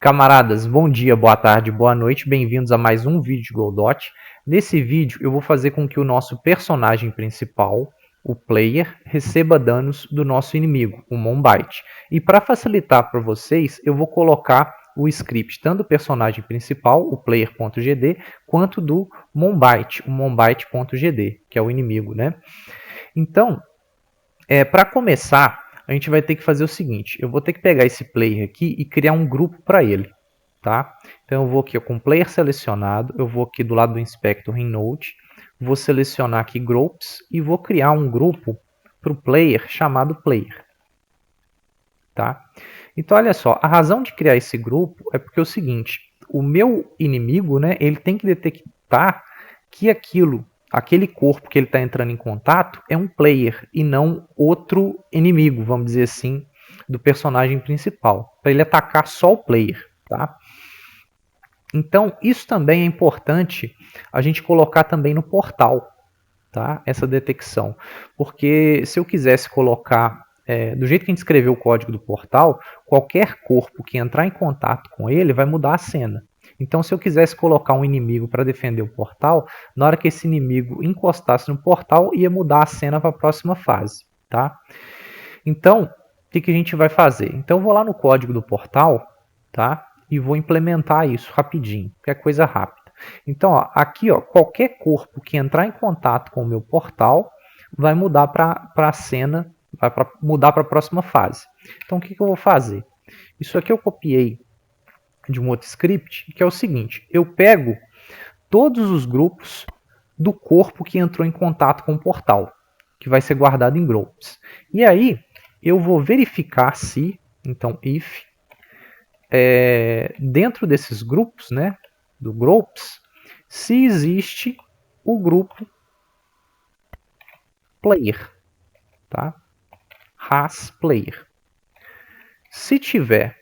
Camaradas, bom dia, boa tarde, boa noite, bem-vindos a mais um vídeo de Godot. Nesse vídeo eu vou fazer com que o nosso personagem principal, o player, receba danos do nosso inimigo, o Monbyte. E para facilitar para vocês, eu vou colocar o script tanto do personagem principal, o player.gd, quanto do Monbyte, o Monbyte.gd, que é o inimigo, né? Então, para começar, a gente vai ter que fazer o seguinte, eu vou ter que pegar esse player aqui e criar um grupo para ele, tá? Então eu vou aqui com o player selecionado, eu vou aqui do lado do Inspector em Node, vou selecionar aqui Groups e vou criar um grupo para o player chamado player, tá? Então olha só, a razão de criar esse grupo é porque é o seguinte, o meu inimigo, né, ele tem que detectar que aquele corpo que ele está entrando em contato é um player e não outro inimigo, vamos dizer assim, do personagem principal, para ele atacar só o player, tá? Então, isso também é importante a gente colocar também no portal, tá? Essa detecção, porque se eu quisesse colocar do jeito que a gente escreveu o código do portal, qualquer corpo que entrar em contato com ele vai mudar a cena. Então, se eu quisesse colocar um inimigo para defender o portal, na hora que esse inimigo encostasse no portal, ia mudar a cena para a próxima fase, tá? Então, o que a gente vai fazer? Então, eu vou lá no código do portal, tá? E vou implementar isso rapidinho, que é coisa rápida. Então, ó, aqui, ó, qualquer corpo que entrar em contato com o meu portal vai mudar para a cena, vai mudar para a próxima fase. Então, o que eu vou fazer? Isso aqui eu copiei de um outro script, que é o seguinte, eu pego todos os grupos do corpo que entrou em contato com o portal, que vai ser guardado em groups. E aí, eu vou verificar se, então, if, dentro desses grupos, né, do groups, se existe o grupo player, tá? Has player. Se tiver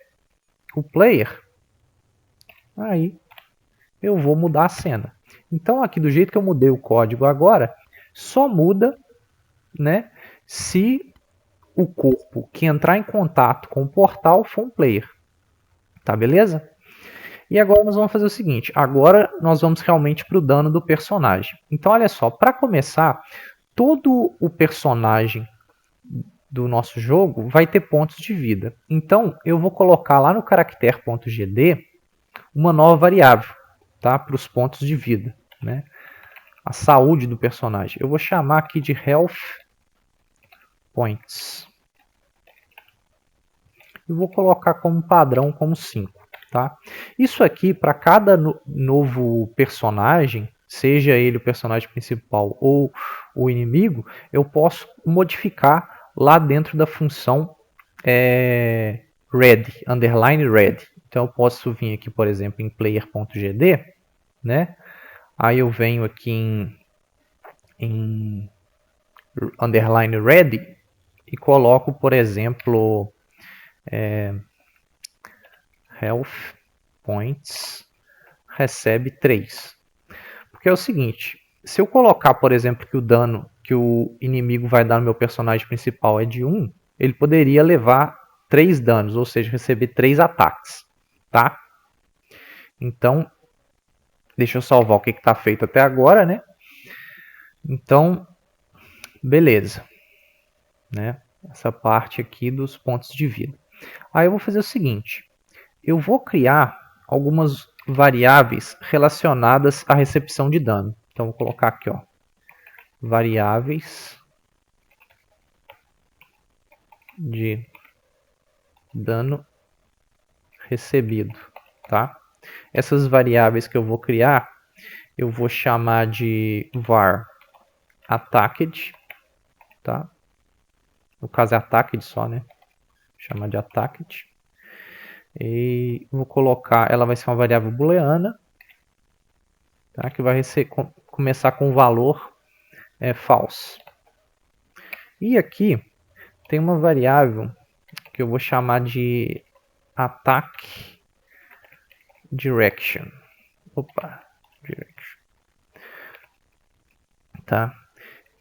o player, aí eu vou mudar a cena. Então aqui do jeito que eu mudei o código agora, só muda, né, se o corpo que entrar em contato com o portal for um player. Tá beleza? E agora nós vamos fazer o seguinte, agora nós vamos realmente para o dano do personagem. Então olha só, para começar, todo o personagem do nosso jogo vai ter pontos de vida. Então eu vou colocar lá no caractere.gd uma nova variável, tá, para os pontos de vida, né? A saúde do personagem. Eu vou chamar aqui de health points. E vou colocar como padrão como 5. Tá? Isso aqui, para cada novo personagem, seja ele o personagem principal ou o inimigo, eu posso modificar lá dentro da função red, underline red. Então eu posso vir aqui, por exemplo, em player.gd, né? Aí eu venho aqui em underline red e coloco, por exemplo, health points recebe 3. Porque é o seguinte, se eu colocar, por exemplo, que o dano que o inimigo vai dar no meu personagem principal é de 1, ele poderia levar 3 danos, ou seja, receber 3 ataques, tá? Então, deixa eu salvar o que está feito até agora, né? Então, beleza. Né? Essa parte aqui dos pontos de vida. Aí eu vou fazer o seguinte, eu vou criar algumas variáveis relacionadas à recepção de dano. Então, vou colocar aqui, ó, variáveis de dano recebido, tá? Essas variáveis que eu vou criar, eu vou chamar de var attacked, tá? No caso é attacked só, né? Vou chamar de attacked. E vou colocar, ela vai ser uma variável booleana, tá? Que vai começar com o valor false. E aqui tem uma variável que eu vou chamar de attack direction. Direction. Tá?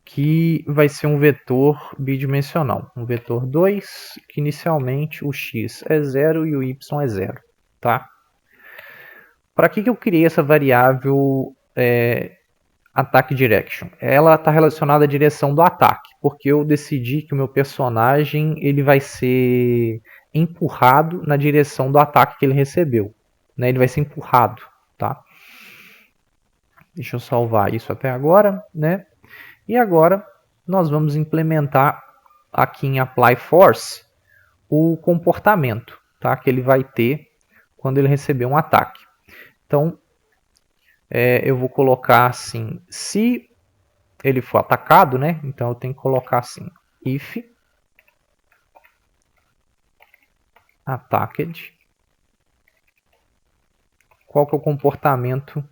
Que vai ser um vetor bidimensional. Um vetor 2, que inicialmente o x é 0 e o y é 0. Tá? Para que eu criei essa variável Attack Direction? Ela está relacionada à direção do ataque, porque eu decidi que o meu personagem ele vai ser empurrado na direção do ataque que ele recebeu. Né? Ele vai ser empurrado. Tá? Deixa eu salvar isso até agora. Né? E agora nós vamos implementar aqui em Apply Force o comportamento, tá? Que ele vai ter quando ele receber um ataque. Então, eu vou colocar assim, se ele for atacado, né? Então eu tenho que colocar assim, if attacked. Qual que é o comportamento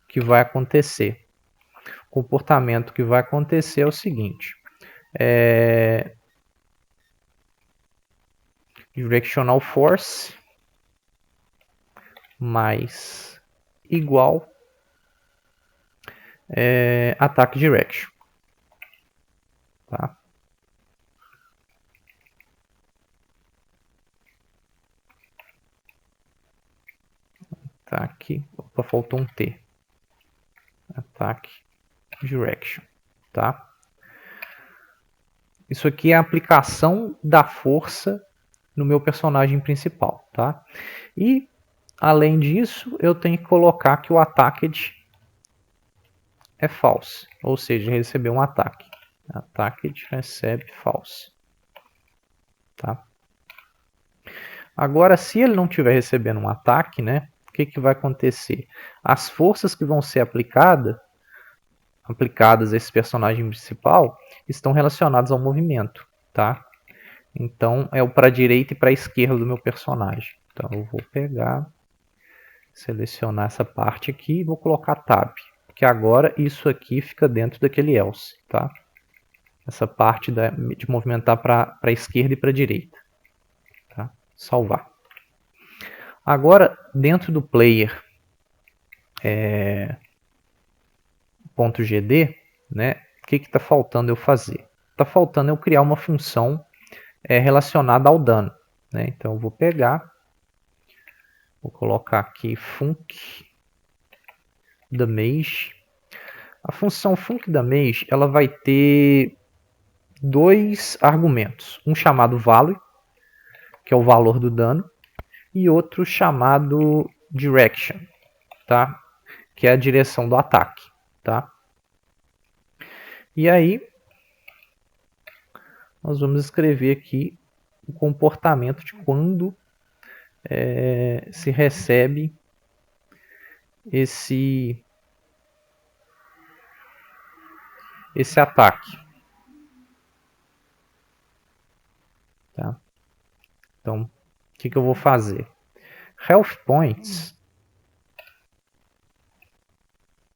que vai acontecer? O comportamento que vai acontecer é o seguinte, directional force mais igual attack direction. Tá? Tá aqui, opa, faltou um T. Attack direction, tá? Isso aqui é a aplicação da força no meu personagem principal, tá? E além disso, eu tenho que colocar que o attacked é false, ou seja, recebeu um ataque. Attacked recebe false, tá? Agora, se ele não estiver recebendo um ataque, né? O que vai acontecer? As forças que vão ser aplicadas a esse personagem principal estão relacionadas ao movimento, tá? Então é o para a direita e para a esquerda do meu personagem. Então eu vou pegar, selecionar essa parte aqui e vou colocar Tab, porque agora isso aqui fica dentro daquele else, tá? Essa parte de movimentar para a esquerda e para a direita, tá? Salvar. Agora dentro do player .gd, né? O que está faltando eu fazer? Está faltando eu criar uma função relacionada ao dano. Né? Então eu vou pegar, vou colocar aqui func damage. A função func damage ela vai ter dois argumentos, um chamado value, que é o valor do dano, e outro chamado direction, tá? Que é a direção do ataque, tá? E aí nós vamos escrever aqui o comportamento de quando se recebe esse ataque. Tá? Então, o que eu vou fazer? Health points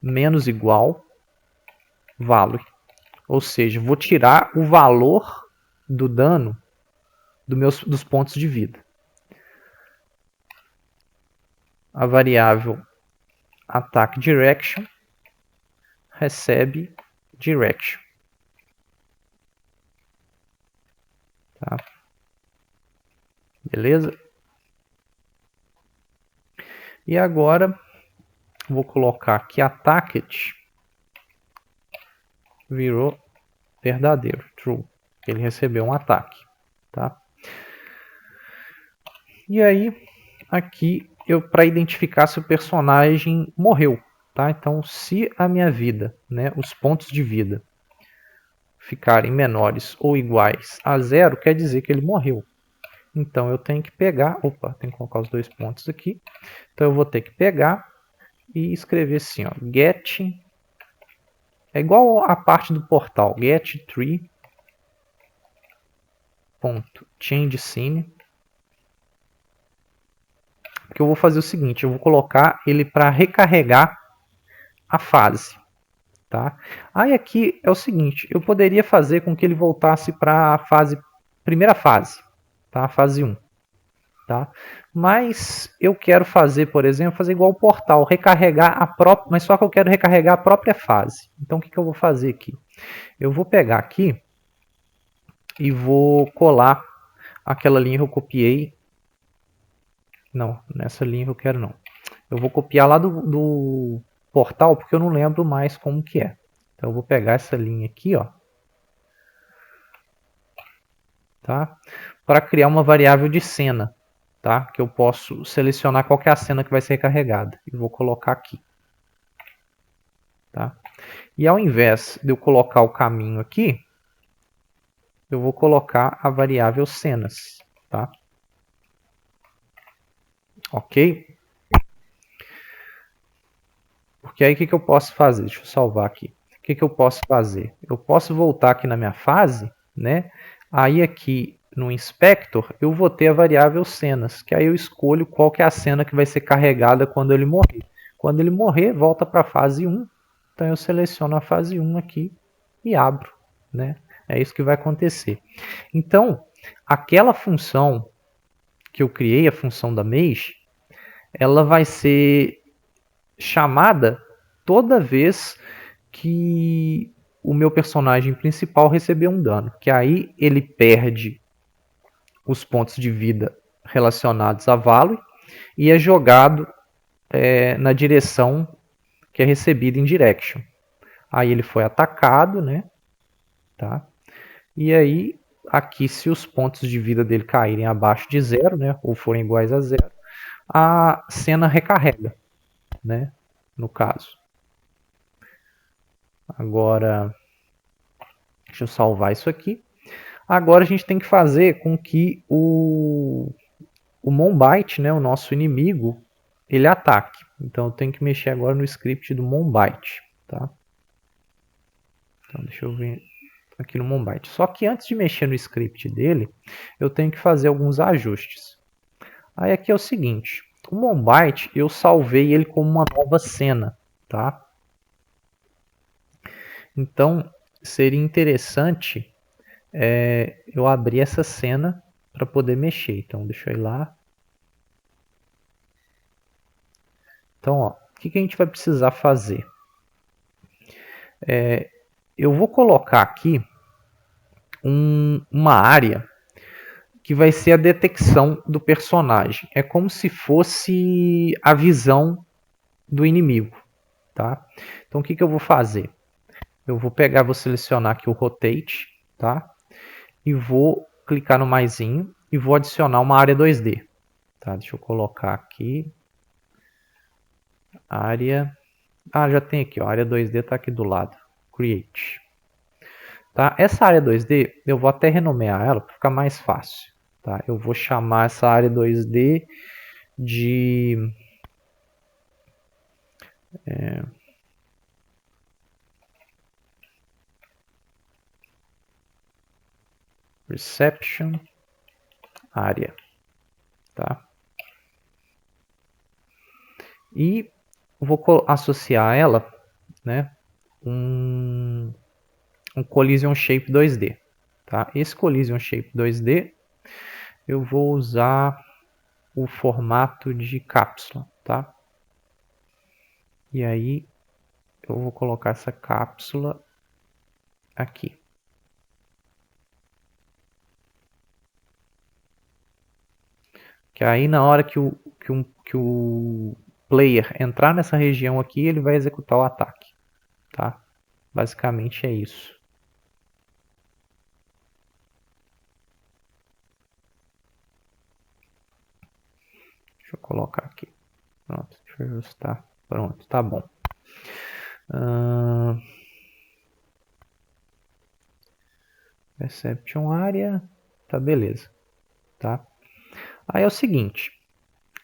menos igual value. Ou seja, vou tirar o valor do dano dos pontos de vida. A variável attack direction recebe direction. Tá? Beleza? E agora vou colocar aqui attacked virou verdadeiro, true. Ele recebeu um ataque. Tá? E aí, aqui, para identificar se o personagem morreu. Tá? Então, se a minha vida, né, os pontos de vida, ficarem menores ou iguais a 0, quer dizer que ele morreu. Então, eu tenho que pegar... Opa, tem que colocar os dois pontos aqui. Então, eu vou ter que pegar e escrever assim, ó, get... É igual a parte do portal, get tree change scene. Porque eu vou fazer o seguinte, eu vou colocar ele para recarregar a fase. Tá? Aí aqui é o seguinte, eu poderia fazer com que ele voltasse para a primeira fase, tá? Fase 1. Tá? Mas eu quero fazer, por exemplo, fazer igual o portal, recarregar a própria, mas só que eu quero recarregar a própria fase. Então o que eu vou fazer aqui? Eu vou pegar aqui e vou colar aquela linha que eu copiei. Não, nessa linha que eu quero não. Eu vou copiar lá do portal, porque eu não lembro mais como que é. Então eu vou pegar essa linha aqui, ó, tá? Para criar uma variável de cena, tá? Que eu posso selecionar qual que é a cena que vai ser carregada. E vou colocar aqui, tá? E ao invés de eu colocar o caminho aqui, eu vou colocar a variável cenas, tá? Ok? Porque aí o que eu posso fazer? Deixa eu salvar aqui. O que eu posso fazer? Eu posso voltar aqui na minha fase, né? Aí aqui no Inspector eu vou ter a variável cenas, que aí eu escolho qual que é a cena que vai ser carregada quando ele morrer. Quando ele morrer, volta para a fase 1. Então eu seleciono a fase 1 aqui e abro, né? É isso que vai acontecer. Então, aquela função que eu criei, a função da Mage, ela vai ser chamada toda vez que o meu personagem principal receber um dano, que aí ele perde os pontos de vida relacionados a Valor e é jogado na direção que é recebida em Direction. Aí ele foi atacado, né? Tá? E aí, aqui, se os pontos de vida dele caírem abaixo de 0, né? Ou forem iguais a 0, a cena recarrega, né? No caso. Agora, deixa eu salvar isso aqui. Agora a gente tem que fazer com que o Monbite, né, o nosso inimigo, ele ataque. Então eu tenho que mexer agora no script do Monbite, tá? Então deixa eu ver aqui no Monbite. Só que antes de mexer no script dele, eu tenho que fazer alguns ajustes. Aí aqui é o seguinte, o Monbite eu salvei ele como uma nova cena, tá? Então seria interessante eu abrir essa cena para poder mexer. Então deixa eu ir lá. Então, ó, o que a gente vai precisar fazer? Eu vou colocar aqui uma área que vai ser a detecção do personagem. É como se fosse a visão do inimigo, tá? Então, o que eu vou fazer? Eu vou pegar, vou selecionar aqui o Rotate, tá? E vou clicar no maisinho e vou adicionar uma área 2D. Tá? Deixa eu colocar aqui. Área... Ah, já tem aqui, ó. A área 2D está aqui do lado. Create. Tá? Essa área 2D, eu vou até renomear ela para ficar mais fácil. Tá? Eu vou chamar essa área 2D de... Reception área. Tá? E vou associar ela, né, um Collision Shape 2D. Tá? Esse Collision Shape 2D eu vou usar o formato de cápsula. Tá? E aí eu vou colocar essa cápsula aqui. Que aí na hora que o player entrar nessa região aqui, ele vai executar o ataque. Tá? Basicamente é isso. Deixa eu colocar aqui. Pronto, deixa eu ajustar. Pronto, tá bom. Perception área, tá beleza. Tá? Aí é o seguinte,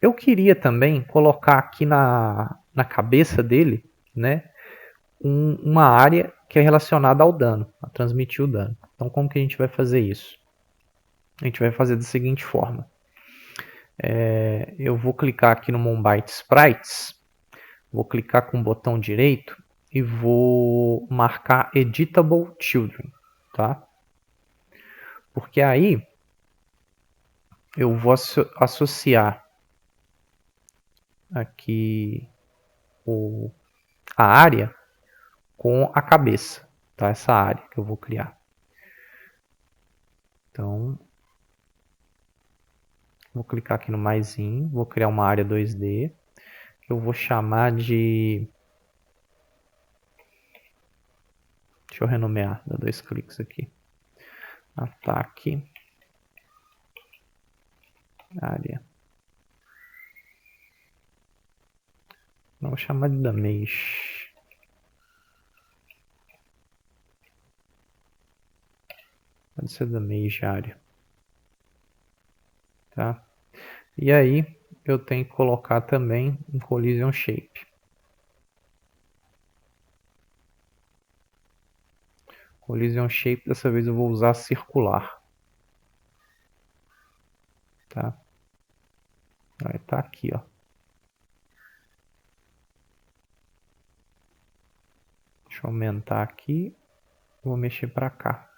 eu queria também colocar aqui na cabeça dele, né, uma área que é relacionada ao dano, a transmitir o dano. Então como que a gente vai fazer isso? A gente vai fazer da seguinte forma. Eu vou clicar aqui no Monbite Sprites, vou clicar com o botão direito e vou marcar Editable Children, tá? Porque aí eu vou associar aqui a área com a cabeça, tá? Essa área que eu vou criar. Então, vou clicar aqui no maisinho, vou criar uma área 2D, que eu vou chamar de... Deixa eu renomear, dá 2 cliques aqui. Ataque área. Vou chamar de damage. Pode ser damage área. Tá? E aí eu tenho que colocar também um collision shape. Collision shape, dessa vez eu vou usar circular. Tá? Vai estar aqui, ó. Deixa eu aumentar aqui. Vou mexer para cá.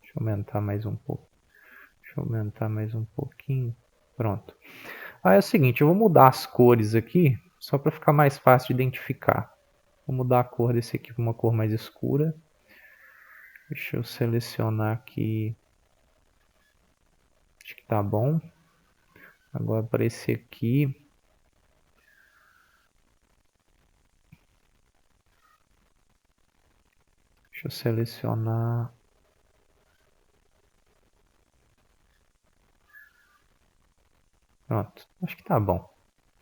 Deixa eu aumentar mais um pouco. Deixa eu aumentar mais um pouquinho. Pronto. Aí é o seguinte, eu vou mudar as cores aqui, só para ficar mais fácil de identificar. Vou mudar a cor desse aqui para uma cor mais escura. Deixa eu selecionar aqui. Acho que tá bom. Agora para esse aqui. Deixa eu selecionar. Pronto, acho que tá bom.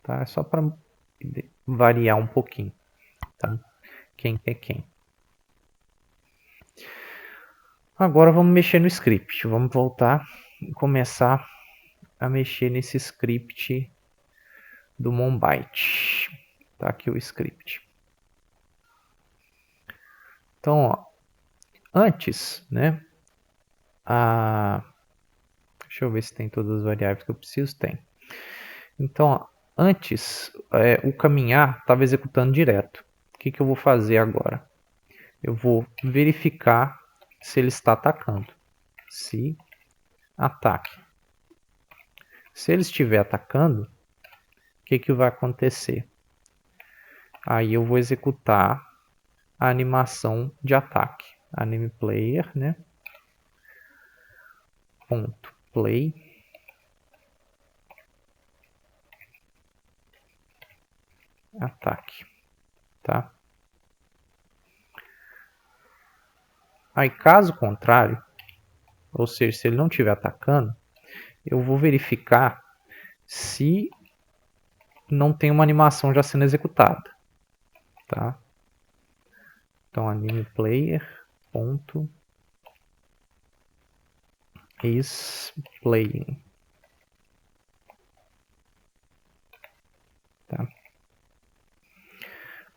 Tá? É só para variar um pouquinho. Tá? Quem é quem. Agora vamos mexer no script. Vamos voltar e começar a mexer nesse script do Monbyte. Tá aqui o script. Então, ó, antes, né? Deixa eu ver se tem todas as variáveis que eu preciso. Tem. Então, ó, antes, o caminhar estava executando direto. O que eu vou fazer agora? Eu vou verificar se ele está atacando. Se ataque. Se ele estiver atacando, o que vai acontecer? Aí eu vou executar a animação de ataque. Anime player, né? Ponto play. Ataque. Tá? Aí caso contrário, ou seja, se ele não estiver atacando, eu vou verificar se não tem uma animação já sendo executada. Tá? Então anime player ponto is playing. Tá?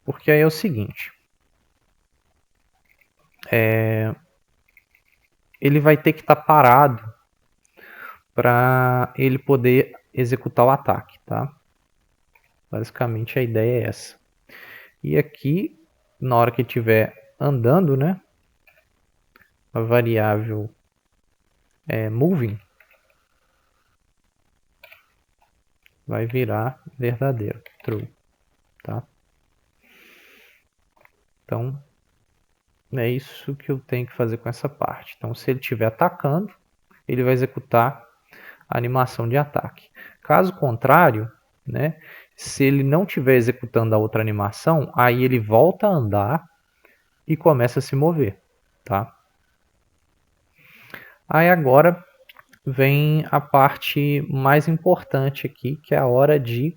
Porque aí é o seguinte, ele vai ter que estar parado para ele poder executar o ataque, tá? Basicamente a ideia é essa. E aqui, na hora que estiver andando, né, a variável moving vai virar verdadeiro, true, tá? Então, é isso que eu tenho que fazer com essa parte. Então, se ele estiver atacando, ele vai executar a animação de ataque. Caso contrário, né, se ele não estiver executando a outra animação, aí ele volta a andar e começa a se mover, tá? Aí agora vem a parte mais importante aqui, que é a hora de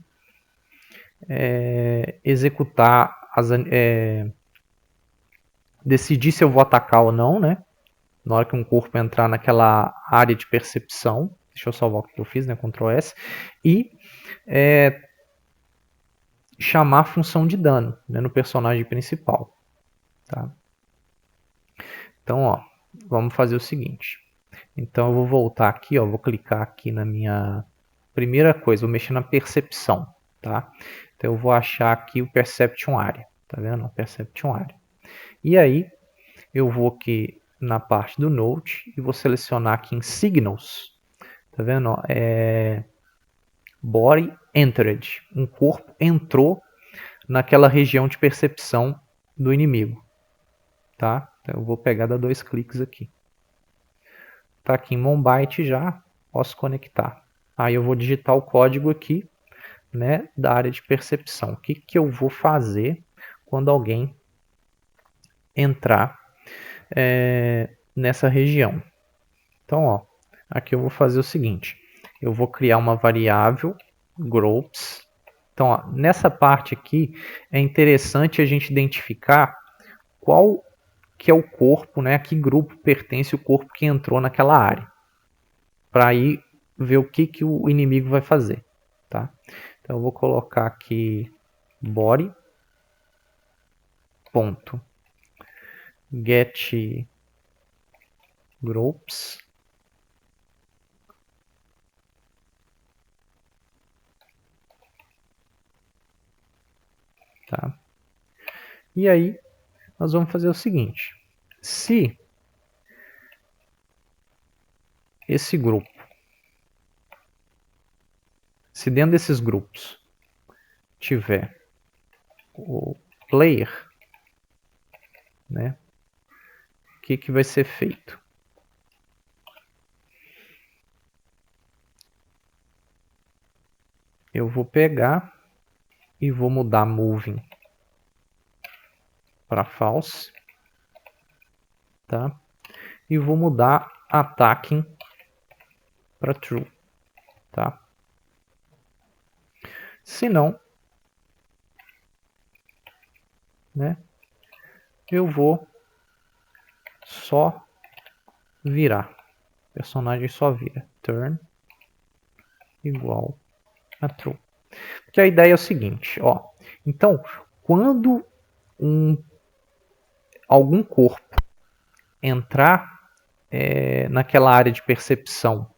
executar, decidir se eu vou atacar ou não, né? Na hora que um corpo entrar naquela área de percepção, deixa eu salvar o que eu fiz, né? Ctrl S, e chamar a função de dano, né, no personagem principal. Tá? Então, ó, vamos fazer o seguinte. Então eu vou voltar aqui, ó, vou clicar aqui na minha primeira coisa, vou mexer na percepção, tá? Então eu vou achar aqui o Perception Area, tá vendo? Perception Area. E aí eu vou aqui na parte do Note e vou selecionar aqui em Signals, tá vendo? Body Entered, um corpo entrou naquela região de percepção do inimigo, tá? Então eu vou pegar, dar 2 cliques aqui. Tá aqui em Monbyte já, posso conectar. Aí eu vou digitar o código aqui, né, da área de percepção. O que eu vou fazer quando alguém entrar nessa região? Então, ó, aqui eu vou fazer o seguinte, eu vou criar uma variável groups. Então, ó, nessa parte aqui é interessante a gente identificar qual que é o corpo, né, a que grupo pertence o corpo que entrou naquela área, para aí ver o que o inimigo vai fazer, tá? Então eu vou colocar aqui body ponto get groups, tá? E aí nós vamos fazer o seguinte, se esse grupo, se dentro desses grupos tiver o player, né, o que vai ser feito? Eu vou pegar e vou mudar moving para false, tá? E vou mudar attacking para true, tá? Se não, né, eu vou só virar. O personagem só vira turn igual a true. Porque a ideia é o seguinte, ó. Então, quando algum corpo entrar naquela área de percepção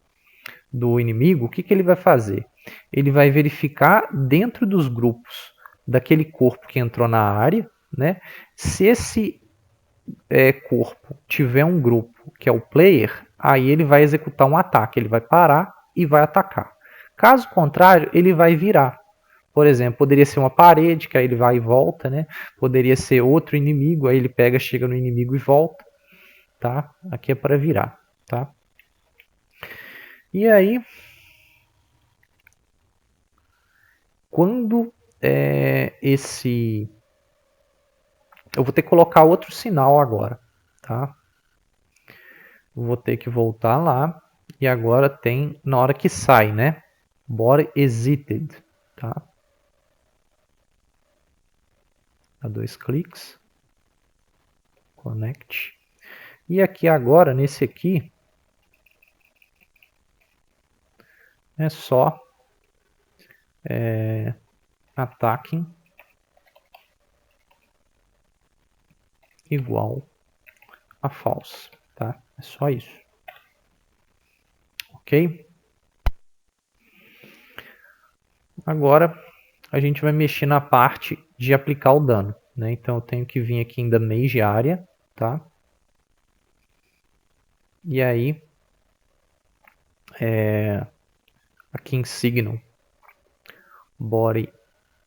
do inimigo, o que ele vai fazer? Ele vai verificar dentro dos grupos daquele corpo que entrou na área, né? Se esse corpo tiver um grupo que é o player, aí ele vai executar um ataque, ele vai parar e vai atacar. Caso contrário, ele vai virar. Por exemplo, poderia ser uma parede, que aí ele vai e volta, né? Poderia ser outro inimigo, aí ele pega, chega no inimigo e volta, tá? Aqui é para virar, tá? E aí, quando eu vou ter que colocar outro sinal agora, tá? Vou ter que voltar lá e agora tem na hora que sai, né? Body exited, tá? Dá 2 cliques, connect. E aqui agora nesse aqui é só attacking igual a false, tá? É só isso. Ok? Agora a gente vai mexer na parte de aplicar o dano, né? Então eu tenho que vir aqui em damage area, tá? E aí aqui em signal body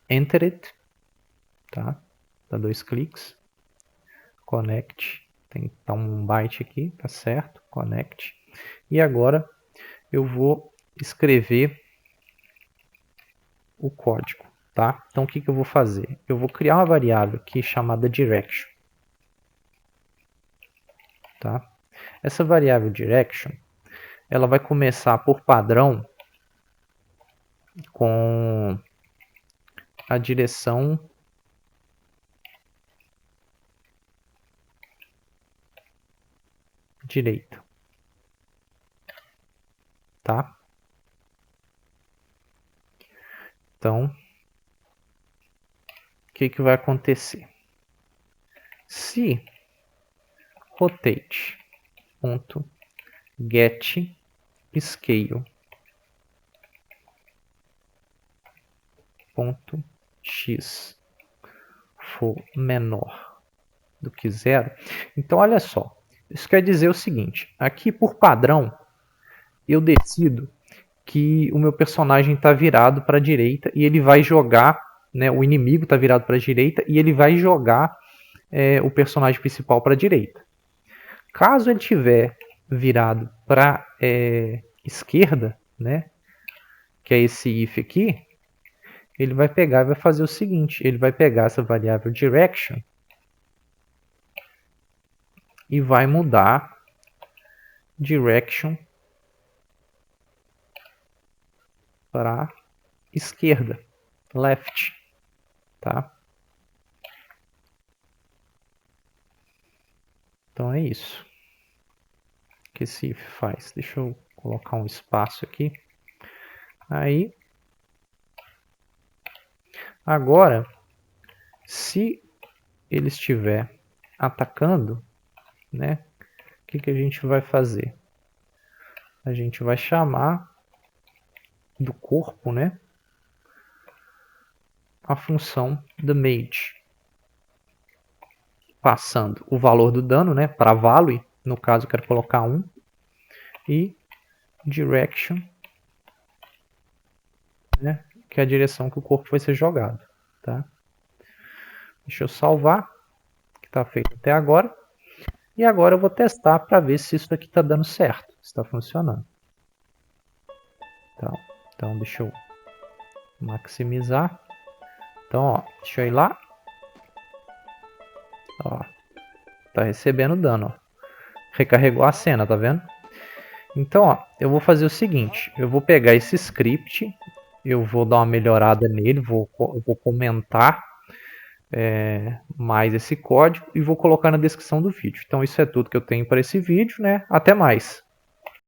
entered, tá? Dá 2 cliques, connect, tem que dar um byte aqui, tá certo? Connect. E agora eu vou escrever o código, tá? Então o que eu vou fazer? Eu vou criar uma variável aqui chamada direction, tá? Essa variável direction, ela vai começar por padrão com a direção direita, tá? Então, o que vai acontecer? Se rotate.get scale x for menor do que 0, então olha só, isso quer dizer o seguinte, aqui por padrão eu decido que o meu personagem está virado para a direita e ele vai jogar, né, o inimigo está virado para a direita e ele vai jogar o personagem principal para a direita. Caso ele tiver virado para esquerda, né, que é esse if aqui, ele vai pegar e vai fazer o seguinte, ele vai pegar essa variável direction e vai mudar direction para esquerda, left, tá? Então é isso que esse if faz. Deixa eu colocar um espaço aqui. Aí, agora, se ele estiver atacando, né, o que a gente vai fazer? A gente vai chamar do corpo, né, a função damage, passando o valor do dano, né, para value, no caso eu quero colocar 1, e direction, né, que é a direção que o corpo vai ser jogado, tá? Deixa eu salvar, que está feito até agora. E agora eu vou testar para ver se isso aqui está dando certo, se está funcionando. Então deixa eu maximizar. Então, ó, deixa eu ir lá. Ó, tá recebendo dano, ó. Recarregou a cena, tá vendo? Então, ó, eu vou fazer o seguinte, eu vou pegar esse script, eu vou dar uma melhorada nele, eu vou comentar mais esse código e vou colocar na descrição do vídeo. Então isso é tudo que eu tenho para esse vídeo, né? Até mais!